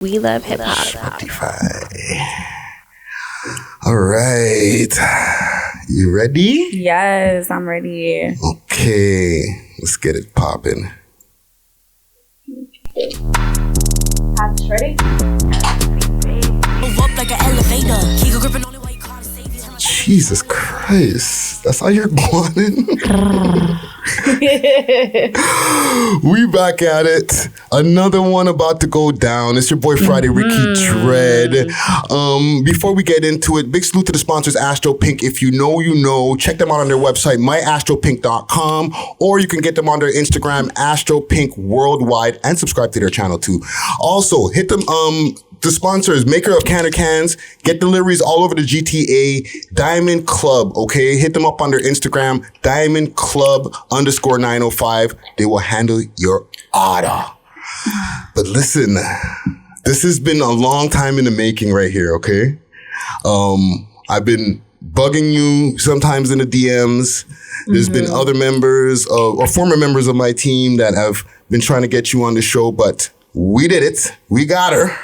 We love hip hop. Spotify. All right. You ready? Yes, I'm ready. Okay. Let's get it popping. Ready? Jesus Christ. That's how you're going. We back at it. Another one about to go down. It's your boy Friday, Ricky Dread. Before we get into it, big salute to the sponsors, Astro Pink. If you know, you know. Check them out on their website, myastropink.com, or you can get them on their Instagram, Astro Pink Worldwide, and subscribe to their channel too. Also, hit them. The sponsors, maker of Canner Cans, get deliveries all over the GTA, Diamond Club, okay? Hit them up on their Instagram, Diamond Club _905. They will handle your order. But listen, this has been a long time in the making right here, okay? I've been bugging you sometimes in the DMs. There's been other members or former members of my team that have been trying to get you on the show, but we did it. We got her.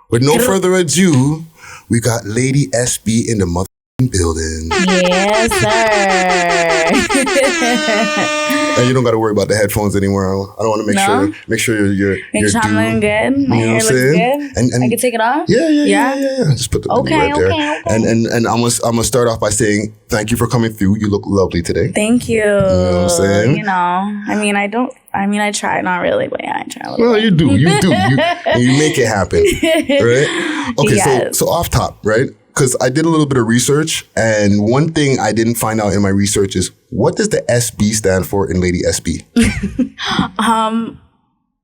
With no further ado, we got Lady SB in the motherfucking building. Yes, sir. And you don't got to worry about the headphones anymore. I don't want to make sure you're Make sure I'm looking good. My hair looks good. And I can take it off? Yeah. Just put the right there. Okay. And I'm gonna start off by saying thank you for coming through. You look lovely today. Thank you. You know what I'm saying? You know, I try, not really, but yeah, I try a little bit. You do. You make it happen, right? Okay, Yes. so off top, right? Because I did a little bit of research, and one thing I didn't find out in my research is, what does the SB stand for in Lady SB?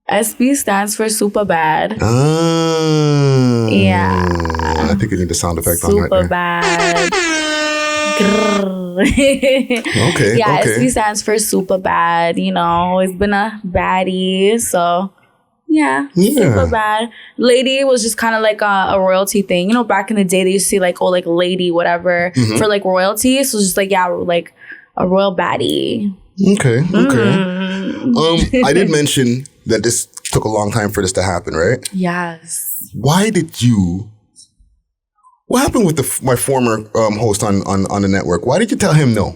SB stands for super bad. Yeah. I think I need the sound effect on right Super there. bad. Okay. Yeah, okay. SB stands for super bad. You know, always been a baddie. So, yeah, super bad. Lady was just kind of like a royalty thing. You know, back in the day, they used to say like, oh, like lady, whatever, for like royalty. So it's just like, yeah, like a royal baddie. Okay. I did mention that this took a long time for this to happen, right? Yes. What happened with my former host on the network? Why did you tell him no?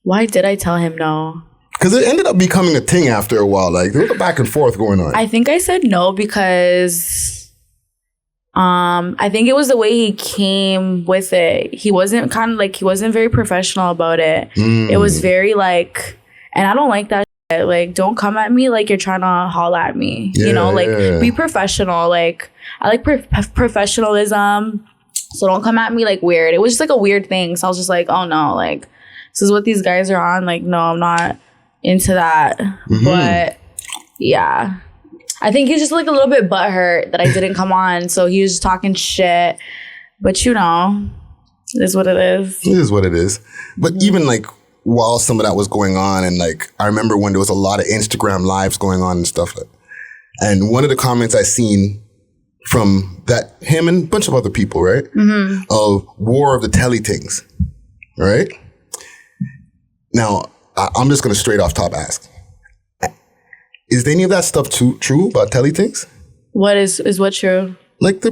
Why did I tell him no? Because it ended up becoming a thing after a while. Like, there was a back and forth going on. I think I said no because I think it was the way he came with it. He wasn't he wasn't very professional about it. It was very like, and I don't like that shit. Like, don't come at me like you're trying to holler at me. Yeah, you know, like be professional. Like, I like professionalism. So don't come at me like weird. It was just like a weird thing. So I was just like, oh no, like this is what these guys are on. Like, no, I'm not into that. But yeah, I think he's just like a little bit butthurt that I didn't come on. So he was just talking shit. But you know, it is what it is. It is what it is. But even like while some of that was going on, and like I remember when there was a lot of Instagram lives going on and stuff. And one of the comments I seen from that, him and a bunch of other people, right? Of War of the Telly Things, right? Now, I'm just going to straight off top ask. Is any of that stuff true about Telly Things? What is what true? Like the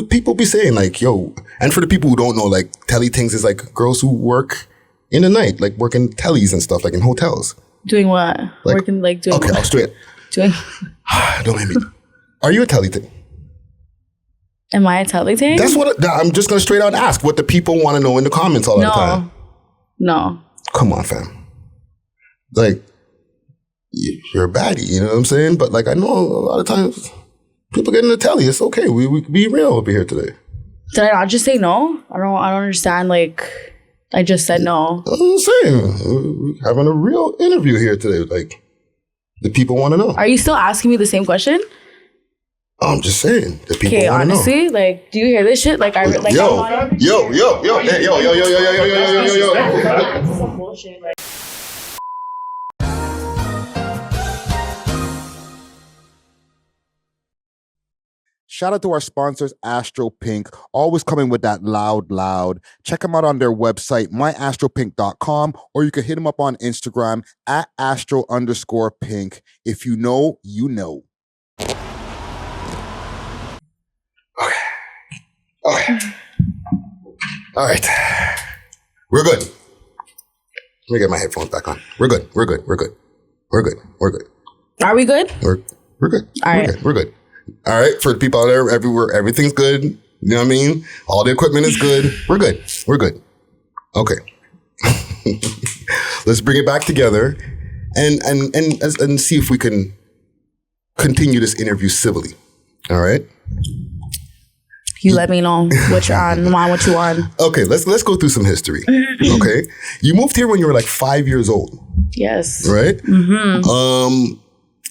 people be saying like, yo, and for the people who don't know, like Telly Things is like girls who work in the night, like working tellies and stuff, like in hotels. Doing what? Like, working like doing okay, what? I'll straight. Doing. Don't hit me. Are you a Telly Thing? Am I a Telly Thing? That's what I'm just gonna straight out ask what the people want to know in the comments all the time. No. Come on, fam. Like, you're a baddie, you know what I'm saying? But like, I know a lot of times people get in the telly. It's okay. We can be real over here today. Did I not just say no? I don't understand. Like, I just said no. I'm saying we're having a real interview here today. Like, the people want to know. Are you still asking me the same question? I'm just saying the people Okay, want to know. honestly, like, do you hear this shit? Like, Yo. Some bullshit. Like, Shout out to our sponsors, Astro Pink, always coming with that loud. Check them out on their website, myastropink.com, or you can hit them up on Instagram at astro_pink. If you know, you know. All right. We're good. Let me get my headphones back on. We're good. We're good. We're good. We're good. We're good. Are we good? We're good. All right. We're good. We're good. All right. For the people out there everywhere, everything's good. You know what I mean? All the equipment is good. We're good. We're good. Okay. Let's bring it back together and see if we can continue this interview civilly. All right? You let me know what you're on, what you on. Okay, let's go through some history. Okay, you moved here when you were like 5 years old. Yes. Right. Mm-hmm.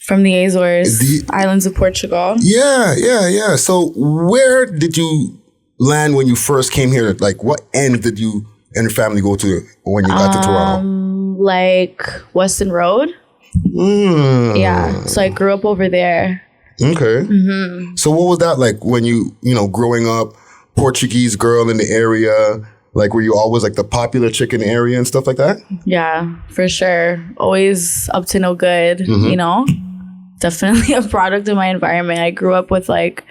From the Azores, islands of Portugal. Yeah. So where did you land when you first came here? Like, what end did you and your family go to when you got to Toronto? Like Weston Road. Yeah. So I grew up over there. Okay. Mm-hmm. So what was that like when you growing up, Portuguese girl in the area? Like, were you always like the popular chick in the area and stuff like that? Yeah, for sure. Always up to no good, Definitely a product of my environment. I grew up with like,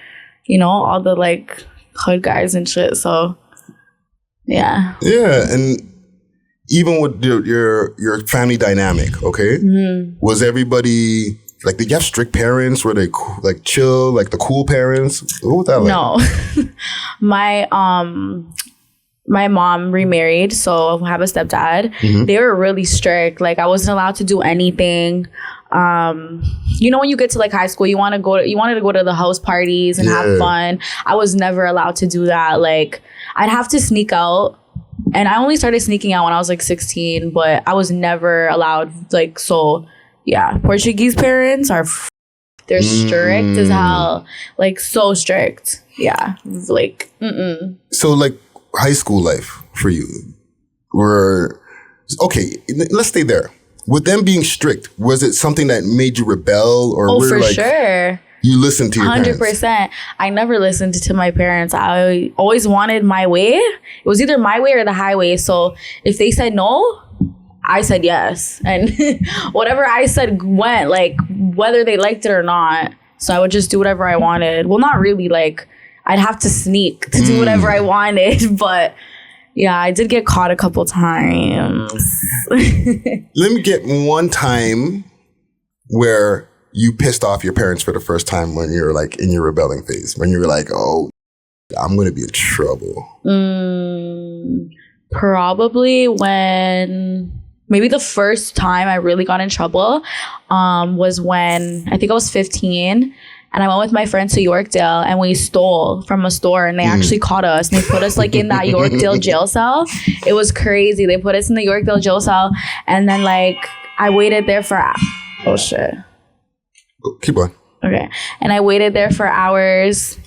all the like hood guys and shit. So, yeah. Yeah, and even with your family dynamic, okay? Mm-hmm. Was everybody... Like, did you have strict parents? Were they like chill, like the cool parents? What was that like? No. My mom remarried, so I have a stepdad. Mm-hmm. They were really strict. Like, I wasn't allowed to do anything. When you get to like high school, you wanted to go to the house parties and have fun. I was never allowed to do that. Like, I'd have to sneak out. And I only started sneaking out when I was like 16, but I was never allowed, like, so... Yeah, Portuguese parents they're strict as hell. Like, so strict. Yeah, like, So, like, high school life for you okay, let's stay there. With them being strict, was it something that made you rebel? Or for sure. You listened to your 100%. Parents? I never listened to my parents. I always wanted my way. It was either my way or the highway. So, if they said no... I said yes. And whatever I said went, like, whether they liked it or not. So I would just do whatever I wanted. Well, not really. Like, I'd have to sneak to do whatever I wanted. But, yeah, I did get caught a couple times. Let me get one time where you pissed off your parents for the first time when you were, like, in your rebelling phase. When you were like, oh, I'm going to be in trouble. Probably when... Maybe the first time I really got in trouble was when I think I was 15 and I went with my friends to Yorkdale and we stole from a store and they actually caught us and they put us like in that Yorkdale jail cell. It was crazy. They put us in the Yorkdale jail cell and then like I waited there for... Oh shit. Keep on. Okay. And I waited there for hours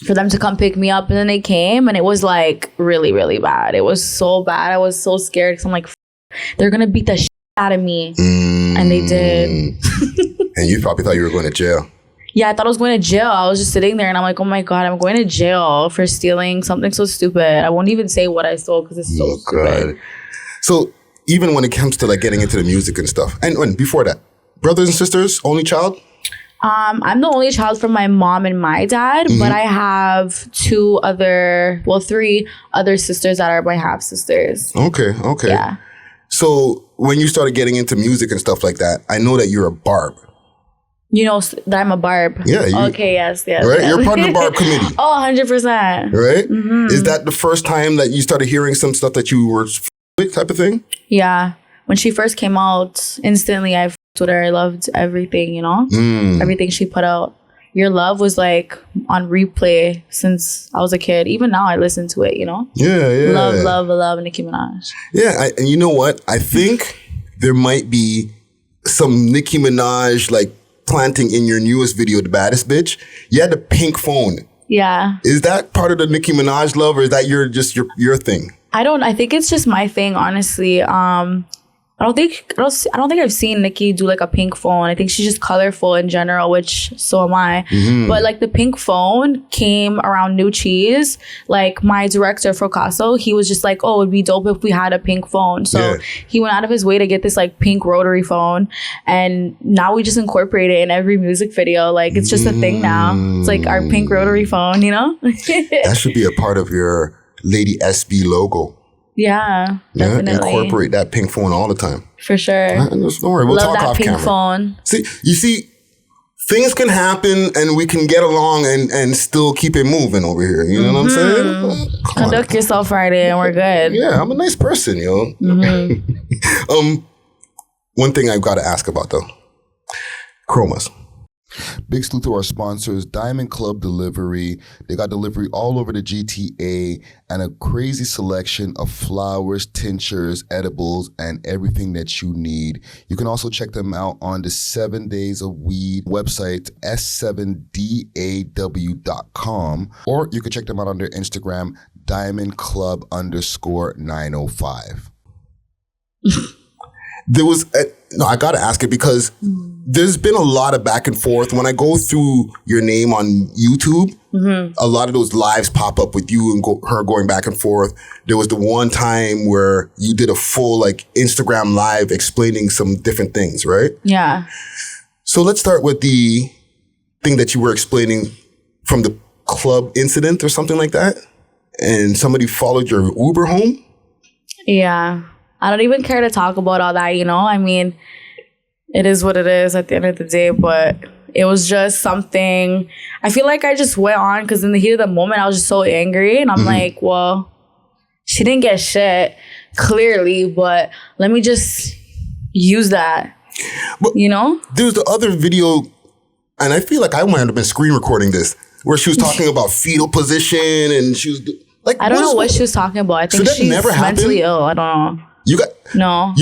for them to come pick me up, and then they came and it was like really, really bad. It was so bad. I was so scared because I'm like, they're gonna beat the shit out of me. And they did. And you probably thought you were going to jail. Yeah, I thought I was going to jail. I was just sitting there and I'm like, oh my God, I'm going to jail for stealing something so stupid. I won't even say what I stole because it's so stupid. So even when it comes to like getting into the music and stuff, and before that, brothers and sisters, only child? I'm the only child from my mom and my dad, but I have three other sisters that are my half sisters. Okay. Yeah. So when you started getting into music and stuff like that, I know that you're a Barb. You know that I'm a Barb. Yeah. Okay, yes. Right? Yes. You're part of the Barb committee. 100%. Right? Mm-hmm. Is that the first time that you started hearing some stuff that you were with type of thing? Yeah. When she first came out, instantly I with her. I loved everything, everything she put out. Your Love was like on replay since I was a kid. Even now I listen to it, Yeah. Love Nicki Minaj. Yeah, and you know what? I think there might be some Nicki Minaj like planting in your newest video, The Baddest Bitch. You had the pink phone. Yeah. Is that part of the Nicki Minaj love or is that your thing? I think it's just my thing, honestly. I don't think I've seen Nicki do like a pink phone. I think she's just colorful in general, which so am I. But like the pink phone came around New Cheese. Like my director for Caso, he was just like, oh, it'd be dope if we had a pink phone. So he went out of his way to get this like pink rotary phone, and now we just incorporate it in every music video. Like it's just a thing now. It's like our pink rotary phone, you know? That should be a part of your Lady SB logo. Yeah, definitely. Incorporate that pink phone all the time. For sure. Don't worry, we'll talk off camera. Love that pink phone. See, things can happen and we can get along and still keep it moving over here. You know what I'm saying? Conduct yourself Friday and we're good. Yeah, I'm a nice person, yo. One thing I've got to ask about though. CHROMAZZ. Big salute to our sponsors, Diamond Club Delivery. They got delivery all over the GTA and a crazy selection of flowers, tinctures, edibles, and everything that you need. You can also check them out on the 7 Days of Weed website, s7daw.com, or you can check them out on their Instagram, diamondclub_905. I got to ask it because there's been a lot of back and forth. When I go through your name on YouTube, a lot of those lives pop up with you and her going back and forth. There was the one time where you did a full like Instagram live explaining some different things, right? Yeah. So let's start with the thing that you were explaining from the club incident or something like that. And somebody followed your Uber home? Yeah. I don't even care to talk about all that, you know? I mean, it is what it is at the end of the day, but it was just something. I feel like I just went on because in the heat of the moment, I was just so angry. And I'm like, well, she didn't get shit, clearly, but let me just use that, but you know? There's the other video, and I feel like I might have been screen recording this, where she was talking about fetal position and she was like, I don't know what she was talking about. I think she's mentally ill. I don't know. You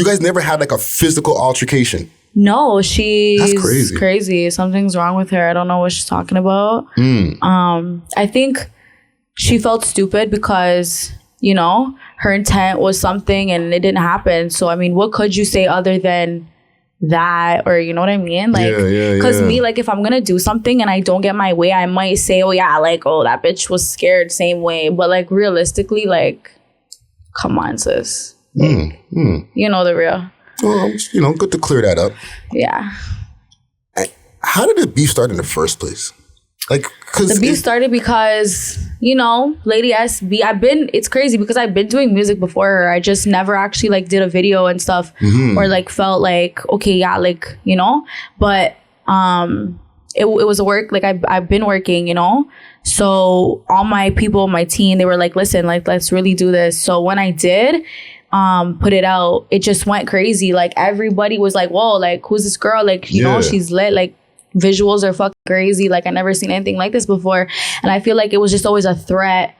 guys never had like a physical altercation? No, she's That's crazy. Something's wrong with her. I don't know what she's talking about. I think she felt stupid because, you know, her intent was something and it didn't happen. So, I mean, what could you say other than that? Or, you know what I mean? Like, because me, like, if I'm going to do something and I don't get my way, I might say, oh, yeah, like, oh, that bitch was scared same way. But, like, realistically, like, come on, sis. You know the real. Well, you know, good to clear that up. Yeah. How did the beef start in the first place? Like, cause the beef started because, you know, Lady SB, it's crazy because I've been doing music before her. I just never actually like did a video and stuff or like felt like, okay, yeah, like, you know, but it was a work, like I've been working, you know, so all my people, my team, they were like, listen, like, let's really do this. So when I did put it out, it just went crazy. Like everybody was like, whoa, like who's this girl? Like, you know, she's lit. Like visuals are fucking crazy. Like I never seen anything like this before. And I feel like it was just always a threat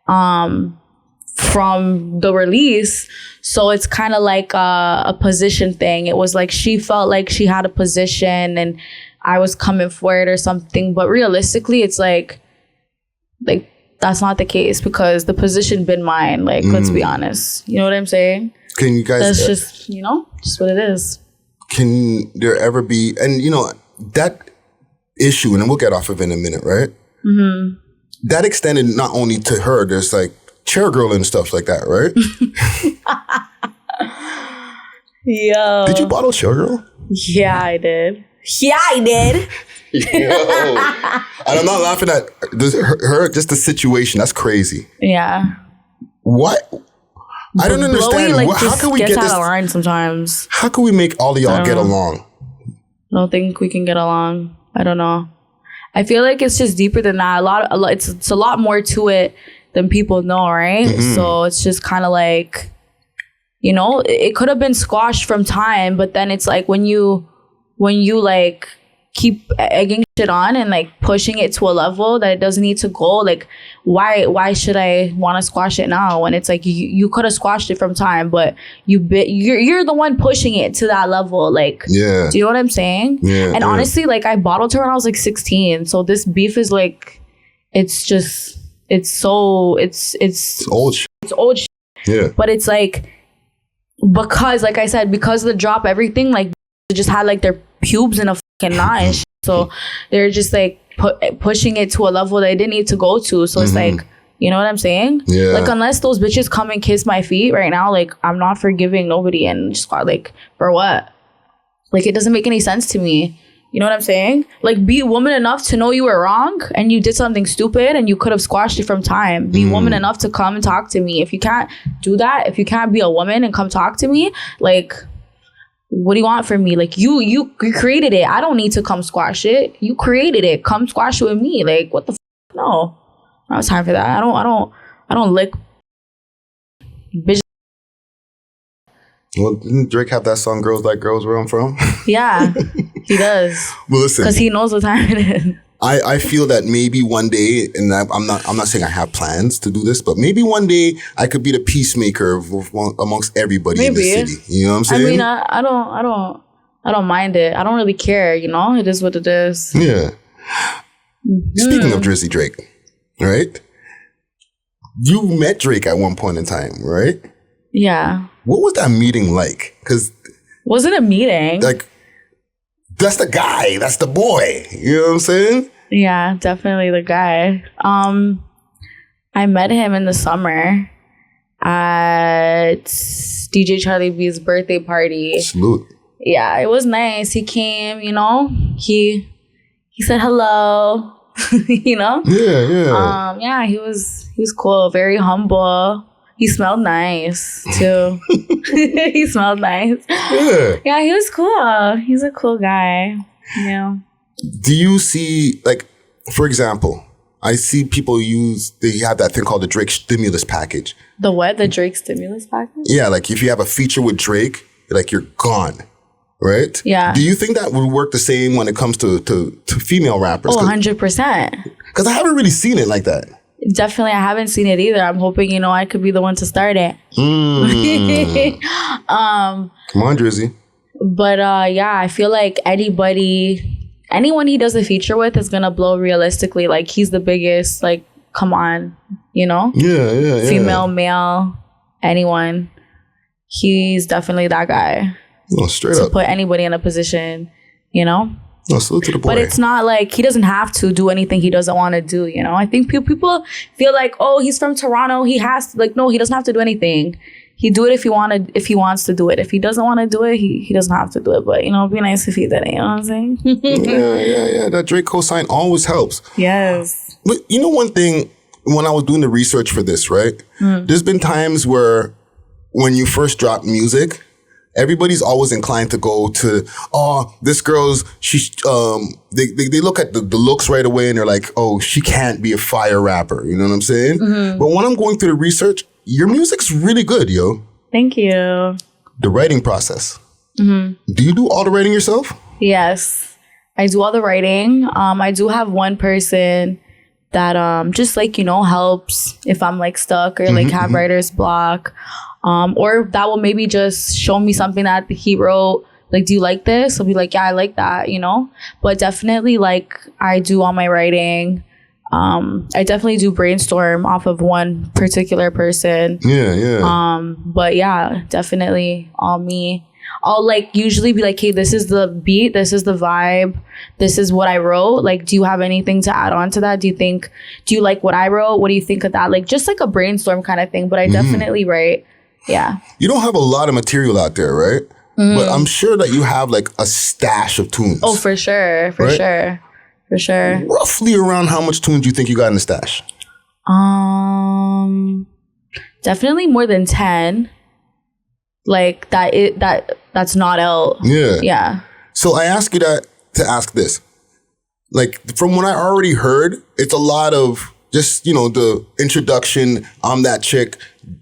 from the release. So it's kind of like a position thing. It was like she felt like she had a position and I was coming for it or something. But realistically, it's like that's not the case because the position been mine. Like, let's be honest. You know what I'm saying? Can you guys... That's just, you know, just what it is. Can there ever be... And, you know, that issue, and we'll get off of it in a minute, right? That extended not only to her, there's like chair girl and stuff like that, right? Yo. Did you bottle chair girl? Yeah, I did. Yeah, I did. Yo. And I'm not laughing at her, just the situation. That's crazy. Yeah. What? I don't understand. Like, how can we get this out of line sometimes? How can we make all of y'all get along? I don't think we can get along. I don't know. I feel like it's just deeper than that. It's a lot more to it than people know, right? So it's just kind of like, you know, it could have been squashed from time, but then it's like when you like keep egging shit on and like pushing it to a level that it doesn't need to go, like why should I want to squash it now when it's like you could have squashed it from time, but you're the one pushing it to that level, like, do you know what I'm saying? And honestly, like I bottled her when I was like 16, so this beef is like it's old shit. But it's like because, like I said, because of the drop, everything, like, they just had like their pubes in a fucking knot and shit. So they're just like pushing it to a level they didn't need to go to. So it's like, you know what I'm saying? Yeah. Like, unless those bitches come and kiss my feet right now, like, I'm not forgiving nobody. And just like, for what? Like, it doesn't make any sense to me. You know what I'm saying? Like, be woman enough to know you were wrong and you did something stupid and you could have squashed it from time. Be woman enough to come and talk to me. If you can't do that, if you can't be a woman and come talk to me, like, what do you want from me? Like, you created it. I don't need to come squash it. You created it. Come squash it with me. Like, what the f? No. I don't have time for that. I don't lick bitch. Well, didn't Drake have that song "Girls Like Girls" where I'm from? Yeah, he does. Well, listen, because he knows what time it is. I feel that maybe one day, and I'm not saying I have plans to do this, but maybe one day I could be the peacemaker amongst everybody in the city. You know what I'm saying? I mean, I don't mind it. I don't really care. You know, it is what it is. Yeah. Speaking of Drizzy Drake, right? You met Drake at one point in time, right? Yeah. What was that meeting like? Because was it a meeting? Like, that's the guy. That's the boy. You know what I'm saying? Yeah, definitely the guy. I met him in the summer at DJ Charlie B's birthday party. Salute. Yeah, it was nice. He came, you know. He said hello. You know? Yeah. Yeah, he was cool, very humble. He smelled nice too. He smelled nice. Yeah, he was cool. He's a cool guy. Yeah. Do you see, like, for example, I see people they have that thing called the Drake stimulus package. The what? The Drake stimulus package? Yeah, like if you have a feature with Drake, like you're gone. Right? Yeah. Do you think that would work the same when it comes to female rappers? Oh, 100%. Because I haven't really seen it like that. Definitely, I haven't seen it either. I'm hoping, you know, I could be the one to start it. Come on, Drizzy. But yeah, I feel like anyone he does a feature with is gonna blow realistically. Like, he's the biggest. Like, come on, you know? Yeah. Female, male, anyone. He's definitely that guy. No, straight to up. Put anybody in a position, you know? No, salute to the boy. But it's not like he doesn't have to do anything he doesn't want to do, you know? I think people feel like, oh, he's from Toronto, he has to, like, no, he doesn't have to do anything. He do it if he wants to do it. If he doesn't want to do it, he doesn't have to do it. But, you know, it'd be nice if he did it, you know what I'm saying? Yeah. That Drake cosign always helps. Yes. But you know one thing, when I was doing the research for this, right? There's been times where when you first drop music, everybody's always inclined to go to, oh, this girl's, they look at the looks right away and they're like, oh, she can't be a fire rapper. You know what I'm saying? But when I'm going through the research, your music's really good, yo. Thank you. The writing process. Do you do all the writing yourself? Yes, I do all the writing. I do have one person that just, like, you know, helps if I'm like stuck or like have writer's block. Or that will maybe just show me something that he wrote. Like, do you like this? I'll be like, yeah, I like that, you know? But definitely, like, I do all my writing. I definitely do brainstorm off of one particular person. Yeah. But yeah, definitely all me. I'll, like, usually be like, hey, this is the beat, this is the vibe, this is what I wrote. Like, do you have anything to add on to that? Do you like what I wrote? What do you think of that? Like, just like a brainstorm kind of thing. But I definitely write. Yeah. You don't have a lot of material out there, right? But I'm sure that you have like a stash of tunes. Oh, for sure. For sure. Roughly around how much tunes do you think you got in the stash? Definitely more than 10. Like, that's not out. Yeah. So I ask you that to ask this. Like, from what I already heard, it's a lot of just, you know, the introduction, I'm that chick,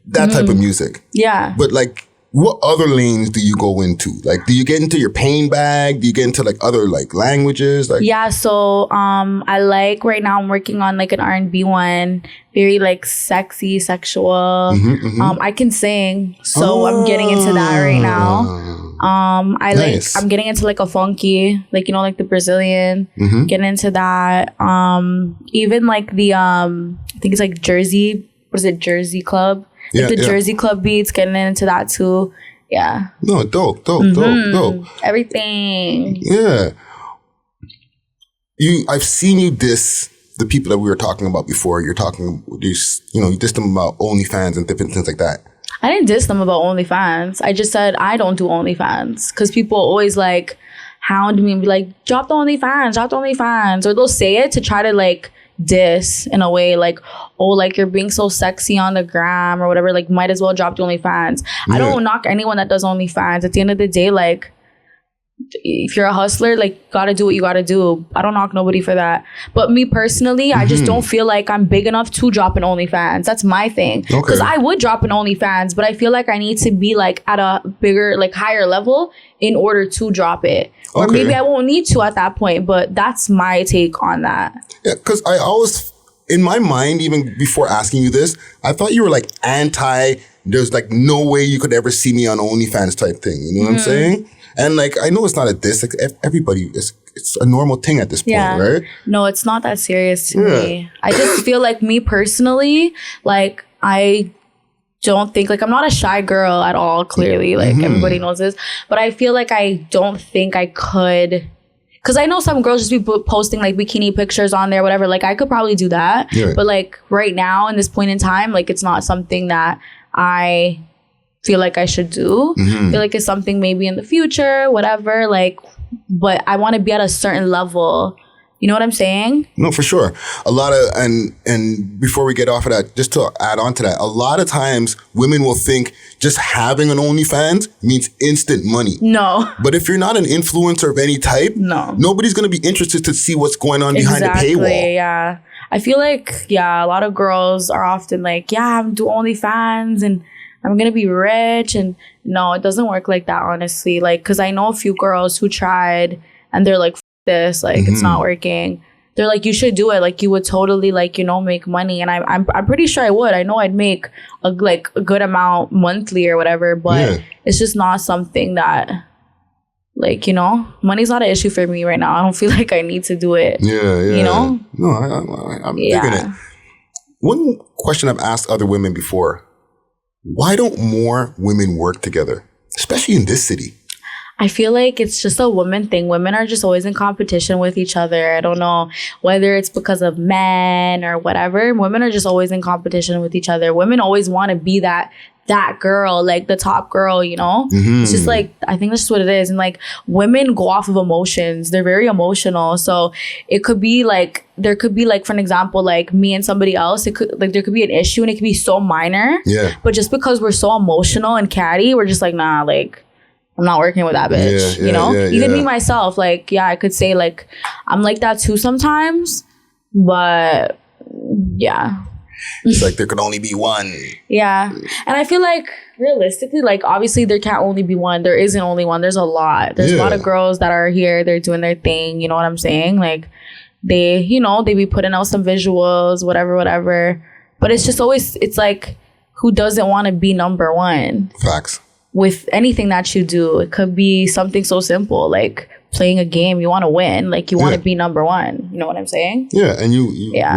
that type of music. Yeah. But like, what other lanes do you go into? Like, do you get into your pain bag? Do you get into like other like languages? Like, yeah. So I like, right now I'm working on like an R&B one, very like sexy, sexual. I can sing, so I'm getting into that right now. Nice. I'm getting into like a funky, like, you know, like the Brazilian. Getting into that. Even like the I think it's like Jersey. What is it? Jersey Club. Like the Jersey Club beats, getting into that too. Yeah. No, dope. Everything. Yeah. I've seen you diss the people that we were talking about before. You dissed them about OnlyFans and different things like that. I didn't diss them about OnlyFans. I just said I don't do OnlyFans because people always like hound me and be like, drop the OnlyFans. Or they'll say it to try to like diss in a way like, oh, like you're being so sexy on the gram or whatever. Like might as well drop the OnlyFans. Yeah. I don't knock anyone that does OnlyFans. At the end of the day, like if you're a hustler, like gotta do what you gotta do. I don't knock nobody for that. But me personally, I just don't feel like I'm big enough to drop an OnlyFans. That's my thing. Because I would drop an OnlyFans, but I feel like I need to be like at a bigger, like higher level in order to drop it. Or maybe I won't need to at that point, but that's my take on that. Yeah, because I always, in my mind, even before asking you this, I thought you were like there's like no way you could ever see me on OnlyFans type thing. You know what I'm saying? And like, I know it's not a diss. Like everybody it's a normal thing at this point, right? No, it's not that serious to me. I just feel like me personally, like I don't think, like I'm not a shy girl at all, clearly. Like everybody knows this. But I feel like I don't think I could, because I know some girls just be posting like bikini pictures on there, whatever. Like I could probably do that. Yeah. But like right now in this point in time, like it's not something that I feel like I should do. I feel like it's something maybe in the future, whatever, like, but I want to be at a certain level. You know what I'm saying? No, for sure. A lot of, and before we get off of that, just to add on to that, a lot of times women will think just having an OnlyFans means instant money. No. But if you're not an influencer of any type, nobody's going to be interested to see what's going on behind the paywall. Yeah. I feel like, a lot of girls are often like, I'm doing OnlyFans and I'm going to be rich. And no, it doesn't work like that, honestly. Like, because I know a few girls who tried and they're like, this, like, it's not working. They're like, you should do it. Like, you would totally, like, you know, make money. And I'm pretty sure I would. I know I'd make a good amount monthly or whatever. But it's just not something that, like, you know, money's not an issue for me right now. I don't feel like I need to do it. Yeah. You know? No, I'm digging it. One question I've asked other women before. Why don't more women work together, especially in this city? I feel like it's just a woman thing. Women are just always in competition with each other. I don't know whether it's because of men or whatever. Women are just always in competition with each other. Women always want to be that girl, like the top girl, you know? It's just like, I think that's just what it is. And like women go off of emotions. They're very emotional. So it could be like, there could be like, for an example, like me and somebody else, it could like, there could be an issue and it could be so minor. Yeah. But just because we're so emotional and catty, we're just like, nah, like, I'm not working with that bitch, you know? Even me, myself, like, I could say, like, I'm like that too sometimes, but, It's like there could only be one. Yeah. And I feel like, realistically, like, obviously there can't only be one. There isn't only one. There's a lot. There's a lot of girls that are here. They're doing their thing. You know what I'm saying? Like, they, you know, they be putting out some visuals, whatever. But it's just always, it's like, who doesn't want to be number one? Facts. With anything that you do. It could be something so simple like playing a game. You want to win, like you want to be number one. You know what I'm saying? Yeah, and you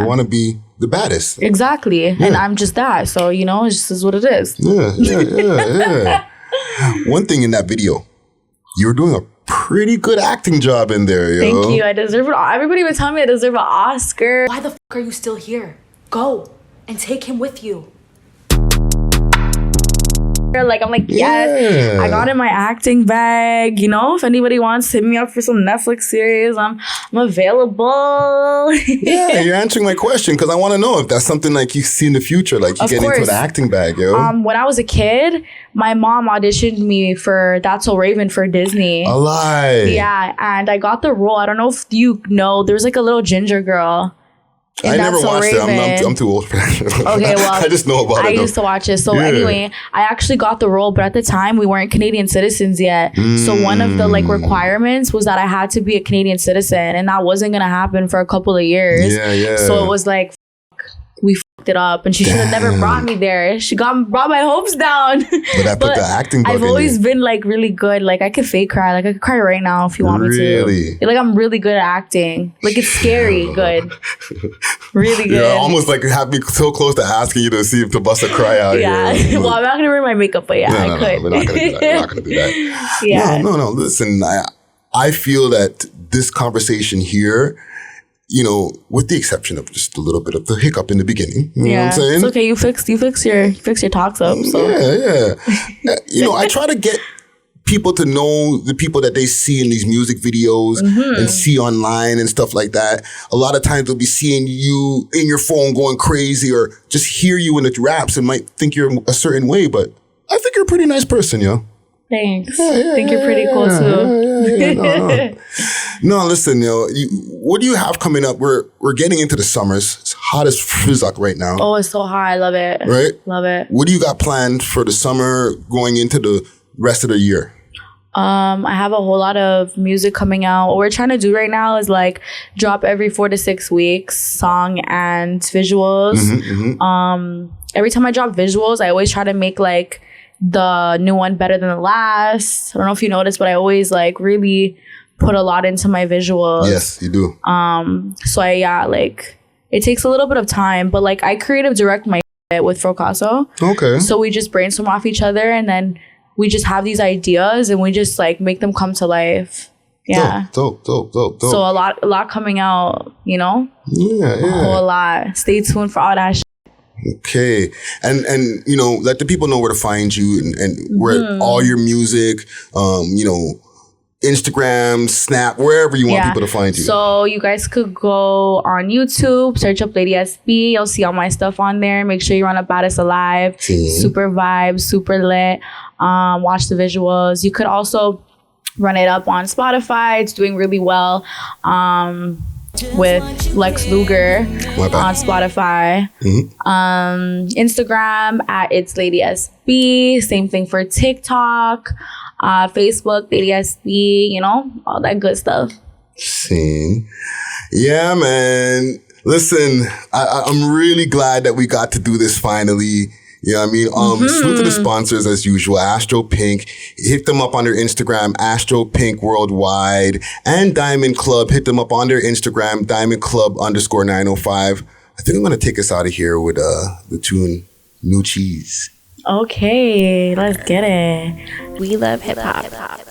want to be the baddest. Exactly. And I'm just that. So, you know, it just is what it is. Yeah. One thing in that video, you were doing a pretty good acting job in there, yo. Thank you. I deserve it. Everybody would tell me I deserve an Oscar. Why the f*** are you still here? Go and take him with you. Like, I'm like, yes, I got in my acting bag. You know, if anybody wants to hit me up for some Netflix series, I'm available. Yeah, you're answering my question because I want to know if that's something like you see in the future, like you get into the acting bag, yo. When I was a kid, my mom auditioned me for That's So Raven for Disney. A lie. Yeah, and I got the role. I don't know if you know, there was like a little ginger girl. I never watched it. I'm too old for that. Okay, well, I just know about it. I used to watch it. So anyway, I actually got the role, but at the time we weren't Canadian citizens yet. So one of the like requirements was that I had to be a Canadian citizen, and that wasn't gonna happen for a couple of years. So it was like, we it up, and she should have never brought me there. She brought my hopes down. But I put the acting bug I've in always you. been like really good. Like I could fake cry. Like I could cry right now if you want me to. Like I'm really good at acting. Like it's scary good. Really good. Yeah, almost like have me so close to asking you to see if to bust a cry out. Yeah. Here. Well, I'm not gonna wear my makeup, but yeah, I could. We're not gonna do that. We're not gonna do that. Yeah. No. Listen, I feel that this conversation here, you know, with the exception of just a little bit of the hiccup in the beginning. You know what I'm saying? It's okay. You fix your talks up. So. Yeah. You know, I try to get people to know the people that they see in these music videos and see online and stuff like that. A lot of times they'll be seeing you in your phone going crazy or just hear you in the raps and might think you're a certain way, but I think you're a pretty nice person, yo. Thanks. I think you're pretty cool too. No, listen, what do you have coming up? We're getting into the summers. It's hot as frizzuk right now. Oh, it's so hot. I love it. Right? Love it. What do you got planned for the summer going into the rest of the year? I have a whole lot of music coming out. What we're trying to do right now is like drop every 4 to 6 weeks, song and visuals. Every time I drop visuals, I always try to make like the new one better than the last. I don't know if you noticed, but I always like really put a lot into my visuals. Yes, you do. So like it takes a little bit of time, but like I creative direct my with Frocaso. Okay. So we just brainstorm off each other and then we just have these ideas and we just like make them come to life. Yeah. Dope. So a lot coming out, you know? Yeah. A whole lot. Stay tuned for all that shit. Okay. And you know, let the people know where to find you and where all your music, you know, Instagram, Snap, wherever you want people to find you. So you guys could go on YouTube, search up Lady SB. You'll see all my stuff on there. Make sure you run up Baddest Alive. Super vibe, super lit. Watch the visuals. You could also run it up on Spotify. It's doing really well. With Lex Luger on Spotify. Instagram at It's Lady SB. Same thing for TikTok. Facebook, Lady SB, you know, all that good stuff. Yeah, man. Listen, I'm really glad that we got to do this finally. You know what I mean? Salute to the sponsors as usual. Astro Pink. Hit them up on their Instagram, Astro Pink Worldwide. And Diamond Club. Hit them up on their Instagram, Diamond Club _905. I think I'm going to take us out of here with the tune New Cheese. Okay, let's get it. We love hip hop.